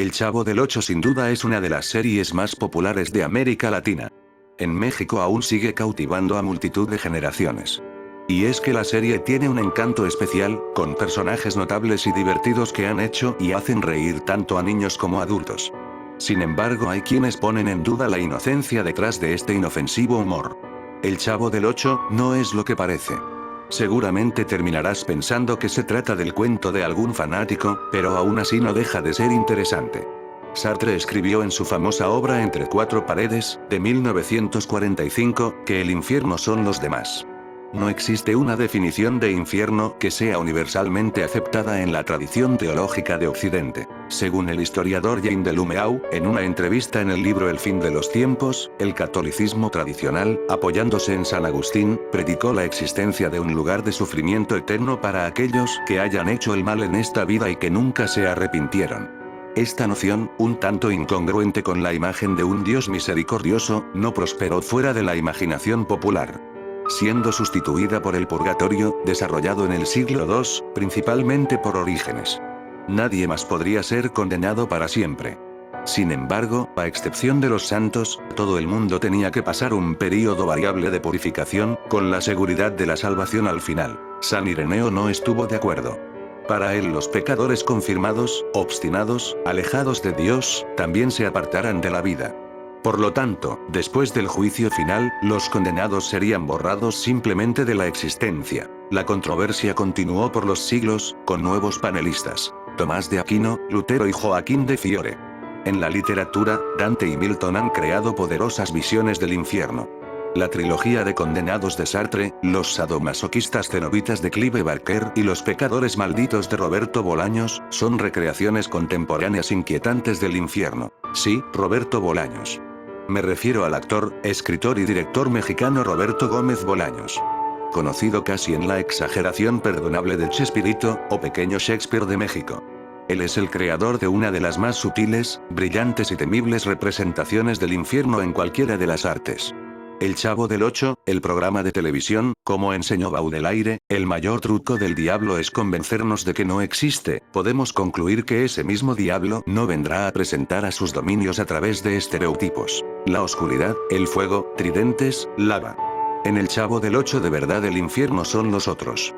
El Chavo del Ocho sin duda es una de las series más populares de América Latina. En México aún sigue cautivando a multitud de generaciones. Y es que la serie tiene un encanto especial, con personajes notables y divertidos que han hecho y hacen reír tanto a niños como a adultos. Sin embargo, hay quienes ponen en duda la inocencia detrás de este inofensivo humor. El Chavo del Ocho no es lo que parece. Seguramente terminarás pensando que se trata del cuento de algún fanático, pero aún así no deja de ser interesante. Sartre escribió en su famosa obra Entre cuatro paredes, de 1945, que el infierno son los demás. No existe una definición de infierno que sea universalmente aceptada en la tradición teológica de Occidente. Según el historiador Jean de Lumeau, en una entrevista en el libro El fin de los tiempos, el catolicismo tradicional, apoyándose en San Agustín, predicó la existencia de un lugar de sufrimiento eterno para aquellos que hayan hecho el mal en esta vida y que nunca se arrepintieron. Esta noción, un tanto incongruente con la imagen de un Dios misericordioso, no prosperó fuera de la imaginación popular, siendo sustituida por el purgatorio, desarrollado en el siglo II, principalmente por Orígenes. Nadie más podría ser condenado para siempre. Sin embargo, a excepción de los santos, todo el mundo tenía que pasar un período variable de purificación, con la seguridad de la salvación al final. San Ireneo no estuvo de acuerdo. Para él los pecadores confirmados, obstinados, alejados de Dios, también se apartarán de la vida. Por lo tanto, después del juicio final, los condenados serían borrados simplemente de la existencia. La controversia continuó por los siglos, con nuevos panelistas: Tomás de Aquino, Lutero y Joaquín de Fiore. En la literatura, Dante y Milton han creado poderosas visiones del infierno. La trilogía de condenados de Sartre, los sadomasoquistas cenobitas de Clive Barker y los pecadores malditos de Roberto Bolaños, son recreaciones contemporáneas inquietantes del infierno. Sí, Roberto Bolaños. Me refiero al actor, escritor y director mexicano Roberto Gómez Bolaños. Conocido casi en la exageración perdonable de Chespirito, o Pequeño Shakespeare de México. Él es el creador de una de las más sutiles, brillantes y temibles representaciones del infierno en cualquiera de las artes. El Chavo del Ocho, el programa de televisión, como enseñó Baudelaire, el mayor truco del diablo es convencernos de que no existe. Podemos concluir que ese mismo diablo no vendrá a presentar a sus dominios a través de estereotipos. La oscuridad, el fuego, tridentes, lava. En el Chavo del Ocho de verdad el infierno son los otros.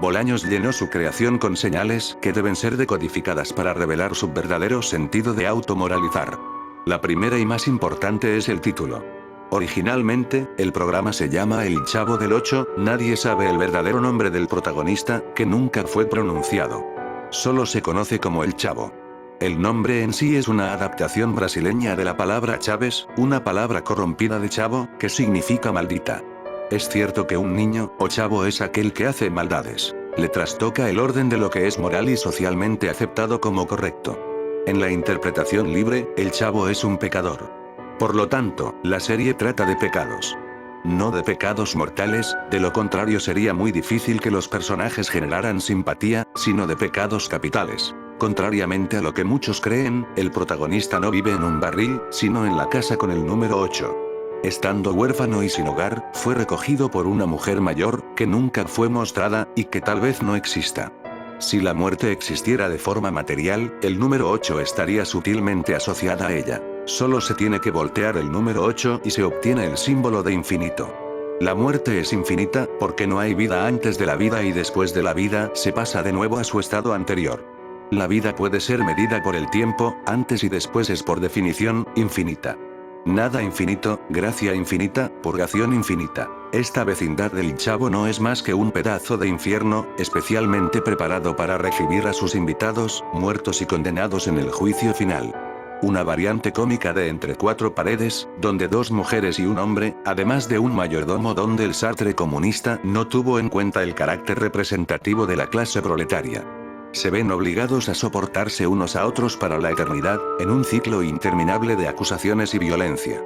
Bolaños llenó su creación con señales que deben ser decodificadas para revelar su verdadero sentido de automoralizar. La primera y más importante es el título. Originalmente, el programa se llama El Chavo del Ocho, nadie sabe el verdadero nombre del protagonista, que nunca fue pronunciado. Solo se conoce como El Chavo. El nombre en sí es una adaptación brasileña de la palabra chaves, una palabra corrompida de chavo, que significa maldita. Es cierto que un niño, o chavo es aquel que hace maldades. Le trastoca el orden de lo que es moral y socialmente aceptado como correcto. En la interpretación libre, el chavo es un pecador. Por lo tanto, la serie trata de pecados. No de pecados mortales, de lo contrario sería muy difícil que los personajes generaran simpatía, sino de pecados capitales. Contrariamente a lo que muchos creen, el protagonista no vive en un barril, sino en la casa con el número 8. Estando huérfano y sin hogar, fue recogido por una mujer mayor, que nunca fue mostrada, y que tal vez no exista. Si la muerte existiera de forma material, el número 8 estaría sutilmente asociada a ella. Solo se tiene que voltear el número 8 y se obtiene el símbolo de infinito. La muerte es infinita, porque no hay vida antes de la vida y después de la vida se pasa de nuevo a su estado anterior. La vida puede ser medida por el tiempo, antes y después es por definición, infinita. Nada infinito, gracia infinita, purgación infinita. Esta vecindad del Chavo no es más que un pedazo de infierno, especialmente preparado para recibir a sus invitados, muertos y condenados en el juicio final. Una variante cómica de Entre cuatro paredes, donde dos mujeres y un hombre, además de un mayordomo donde el Sartre comunista no tuvo en cuenta el carácter representativo de la clase proletaria. Se ven obligados a soportarse unos a otros para la eternidad, en un ciclo interminable de acusaciones y violencia.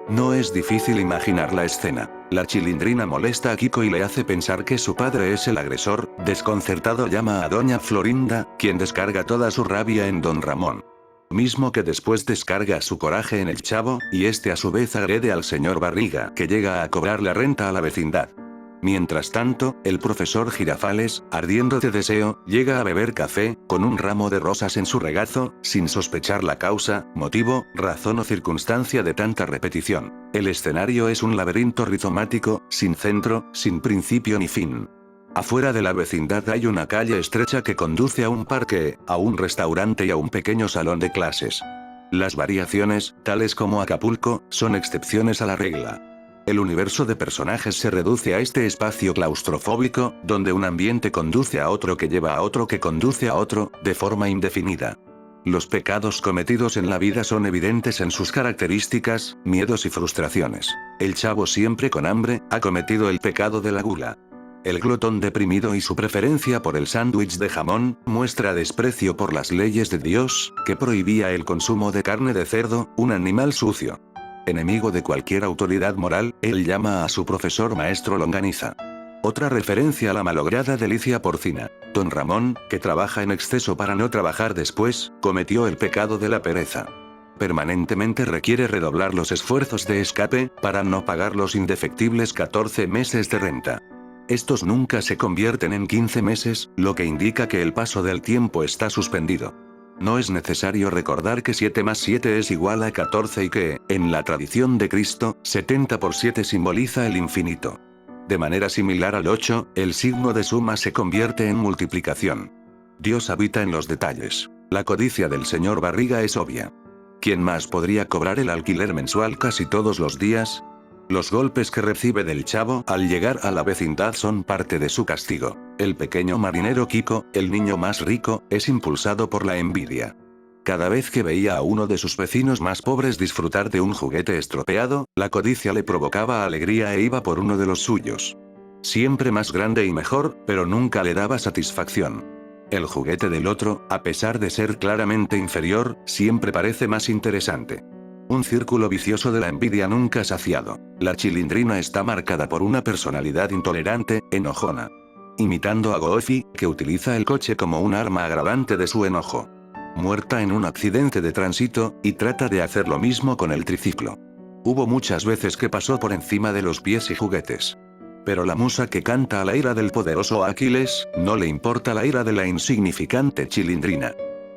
No es difícil imaginar la escena. La Chilindrina molesta a Kiko y le hace pensar que su padre es el agresor. Desconcertado llama a doña Florinda, quien descarga toda su rabia en don Ramón. Mismo que después descarga su coraje en el Chavo, y este a su vez agrede al señor Barriga, que llega a cobrar la renta a la vecindad. Mientras tanto, el profesor Girafales, ardiendo de deseo, llega a beber café, con un ramo de rosas en su regazo, sin sospechar la causa, motivo, razón o circunstancia de tanta repetición. El escenario es un laberinto rizomático, sin centro, sin principio ni fin. Afuera de la vecindad hay una calle estrecha que conduce a un parque, a un restaurante y a un pequeño salón de clases. Las variaciones, tales como Acapulco, son excepciones a la regla. El universo de personajes se reduce a este espacio claustrofóbico, donde un ambiente conduce a otro que lleva a otro que conduce a otro, de forma indefinida. Los pecados cometidos en la vida son evidentes en sus características, miedos y frustraciones. El chavo siempre con hambre, ha cometido el pecado de la gula. El glotón deprimido y su preferencia por el sándwich de jamón, muestra desprecio por las leyes de Dios, que prohibía el consumo de carne de cerdo, un animal sucio. Enemigo de cualquier autoridad moral, él llama a su profesor maestro longaniza. Otra referencia a la malograda delicia porcina. Don Ramón, que trabaja en exceso para no trabajar después, cometió el pecado de la pereza. Permanentemente requiere redoblar los esfuerzos de escape, para no pagar los indefectibles 14 meses de renta. Estos nunca se convierten en 15 meses, lo que indica que el paso del tiempo está suspendido. No es necesario recordar que 7 más 7 es igual a 14 y que, en la tradición de Cristo, 70 por 7 simboliza el infinito. De manera similar al 8, el signo de suma se convierte en multiplicación. Dios habita en los detalles. La codicia del señor Barriga es obvia. ¿Quién más podría cobrar el alquiler mensual casi todos los días? Los golpes que recibe del chavo al llegar a la vecindad son parte de su castigo. El pequeño marinero Kiko, el niño más rico, es impulsado por la envidia. Cada vez que veía a uno de sus vecinos más pobres disfrutar de un juguete estropeado, la codicia le provocaba alegría e iba por uno de los suyos. Siempre más grande y mejor, pero nunca le daba satisfacción. El juguete del otro, a pesar de ser claramente inferior, siempre parece más interesante. Un círculo vicioso de la envidia nunca saciado. La Chilindrina está marcada por una personalidad intolerante, enojona. Imitando a Goofy, que utiliza el coche como un arma agravante de su enojo. Muerta en un accidente de tránsito, y trata de hacer lo mismo con el triciclo. Hubo muchas veces que pasó por encima de los pies y juguetes. Pero la musa que canta a la ira del poderoso Aquiles, no le importa la ira de la insignificante Chilindrina.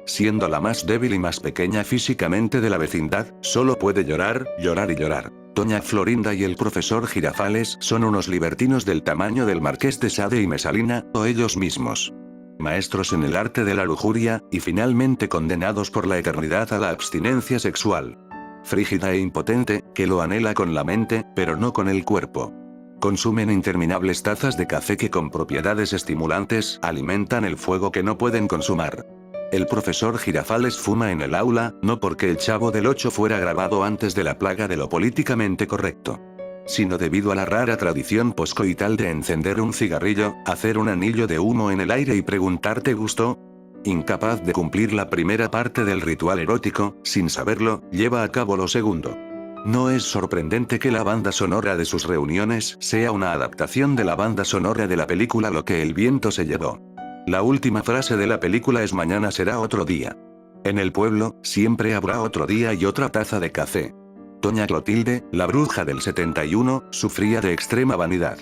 Siendo la más débil y más pequeña físicamente de la vecindad, solo puede llorar, llorar y llorar. Doña Florinda y el profesor Girafales son unos libertinos del tamaño del Marqués de Sade y Mesalina, o ellos mismos. Maestros en el arte de la lujuria, y finalmente condenados por la eternidad a la abstinencia sexual. Frígida e impotente, que lo anhela con la mente, pero no con el cuerpo. Consumen interminables tazas de café que con propiedades estimulantes alimentan el fuego que no pueden consumar. El profesor Girafales fuma en el aula, no porque el Chavo del 8 fuera grabado antes de la plaga de lo políticamente correcto, sino debido a la rara tradición poscoital de encender un cigarrillo, hacer un anillo de humo en el aire y preguntar ¿te gustó? Incapaz de cumplir la primera parte del ritual erótico, sin saberlo, lleva a cabo lo segundo. No es sorprendente que la banda sonora de sus reuniones sea una adaptación de la banda sonora de la película Lo que el viento se llevó. La última frase de la película es mañana será otro día. En el pueblo, siempre habrá otro día y otra taza de café. Doña Clotilde, la bruja del 71, sufría de extrema vanidad.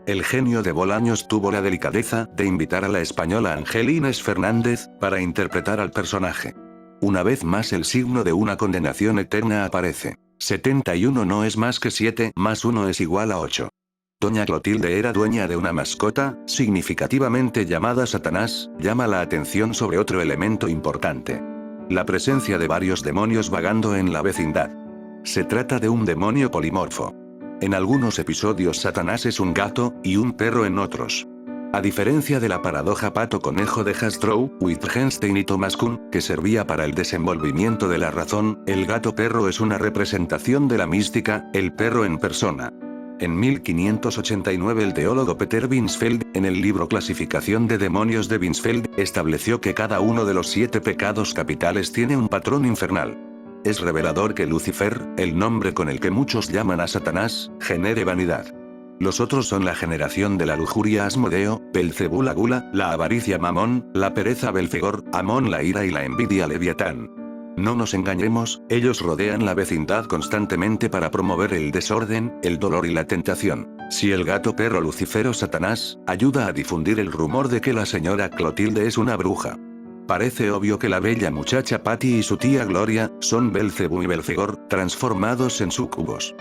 El genio de Bolaños tuvo la delicadeza de invitar a la española Angelines Fernández, para interpretar al personaje. Una vez más el signo de una condenación eterna aparece. 71 no es más que 7 más 1 es igual a 8. Doña Clotilde era dueña de una mascota, significativamente llamada Satanás, llama la atención sobre otro elemento importante. La presencia de varios demonios vagando en la vecindad. Se trata de un demonio polimorfo. En algunos episodios Satanás es un gato, y un perro en otros. A diferencia de la paradoja pato-conejo de Jastrow, Wittgenstein y Thomas Kuhn, que servía para el desenvolvimiento de la razón, el gato-perro es una representación de la mística, el perro en persona. En 1589 el teólogo Peter Binsfeld, en el libro Clasificación de demonios de Binsfeld, estableció que cada uno de los 7 pecados capitales tiene un patrón infernal. Es revelador que Lucifer, el nombre con el que muchos llaman a Satanás, genere vanidad. Los otros son la generación de la lujuria Asmodeo, Belcebú la gula, la avaricia Mamón, la pereza Belfegor, Amón la ira y la envidia Leviatán. No nos engañemos, ellos rodean la vecindad constantemente para promover el desorden, el dolor y la tentación. Si el gato perro Lucifero Satanás ayuda a difundir el rumor de que la señora Clotilde es una bruja. Parece obvio que la bella muchacha Patty y su tía Gloria son Belcebú y Belfegor, transformados en súcubos.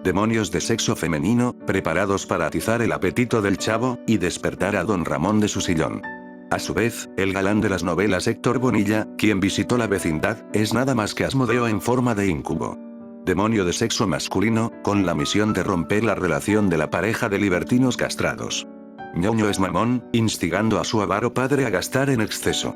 Demonios de sexo femenino, preparados para atizar el apetito del chavo y despertar a don Ramón de su sillón. A su vez, el galán de las novelas Héctor Bonilla, quien visitó la vecindad, es nada más que Asmodeo en forma de incubo. Demonio de sexo masculino, con la misión de romper la relación de la pareja de libertinos castrados. Ñoño es mamón, instigando a su avaro padre a gastar en exceso.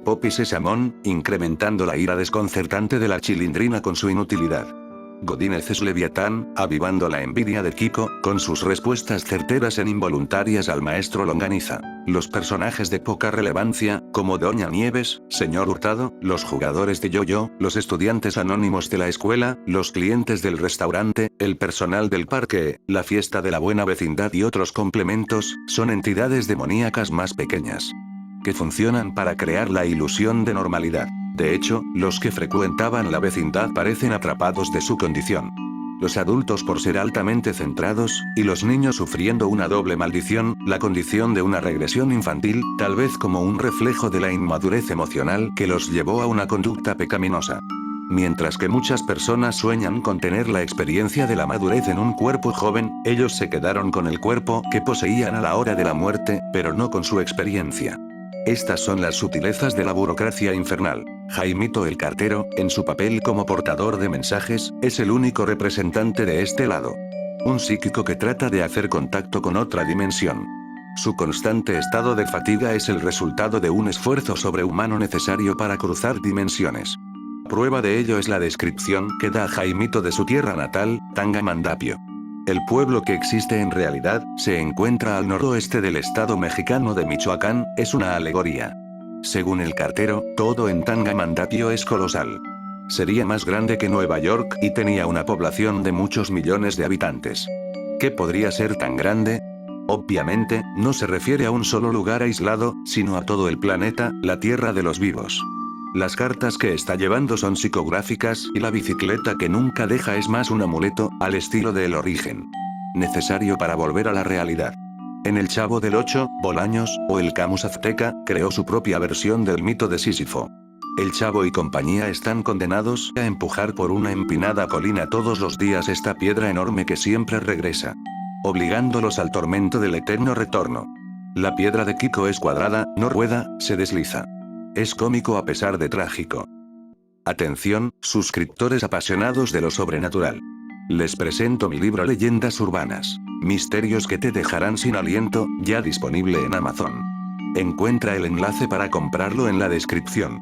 Popis es amón, incrementando la ira desconcertante de la chilindrina con su inutilidad. Godínez es Leviatán, avivando la envidia de Kiko, con sus respuestas certeras e involuntarias al maestro Longaniza. Los personajes de poca relevancia, como Doña Nieves, Señor Hurtado, los jugadores de yo-yo, los estudiantes anónimos de la escuela, los clientes del restaurante, el personal del parque, la fiesta de la buena vecindad y otros complementos, son entidades demoníacas más pequeñas, que funcionan para crear la ilusión de normalidad. De hecho, los que frecuentaban la vecindad parecen atrapados de su condición. Los adultos por ser altamente centrados, y los niños sufriendo una doble maldición, la condición de una regresión infantil, tal vez como un reflejo de la inmadurez emocional que los llevó a una conducta pecaminosa. Mientras que muchas personas sueñan con tener la experiencia de la madurez en un cuerpo joven, ellos se quedaron con el cuerpo que poseían a la hora de la muerte, pero no con su experiencia. Estas son las sutilezas de la burocracia infernal. Jaimito el cartero, en su papel como portador de mensajes, es el único representante de este lado. Un psíquico que trata de hacer contacto con otra dimensión. Su constante estado de fatiga es el resultado de un esfuerzo sobrehumano necesario para cruzar dimensiones. Prueba de ello es la descripción que da Jaimito de su tierra natal, Tangamandapio. El pueblo que existe en realidad, se encuentra al noroeste del estado mexicano de Michoacán, es una alegoría. Según el cartero, todo en Tangamandapio es colosal. Sería más grande que Nueva York y tenía una población de muchos millones de habitantes. ¿Qué podría ser tan grande? Obviamente, no se refiere a un solo lugar aislado, sino a todo el planeta, la tierra de los vivos. Las cartas que está llevando son psicográficas y la bicicleta que nunca deja es más un amuleto, al estilo de El Origen. Necesario para volver a la realidad. En El Chavo del Ocho, Bolaños, o el Camus azteca, creó su propia versión del mito de Sísifo. El Chavo y compañía están condenados a empujar por una empinada colina todos los días esta piedra enorme que siempre regresa, obligándolos al tormento del eterno retorno. La piedra de Kiko es cuadrada, no rueda, se desliza. Es cómico a pesar de trágico. Atención, suscriptores apasionados de lo sobrenatural. Les presento mi libro Leyendas Urbanas. Misterios que te dejarán sin aliento, ya disponible en Amazon. Encuentra el enlace para comprarlo en la descripción.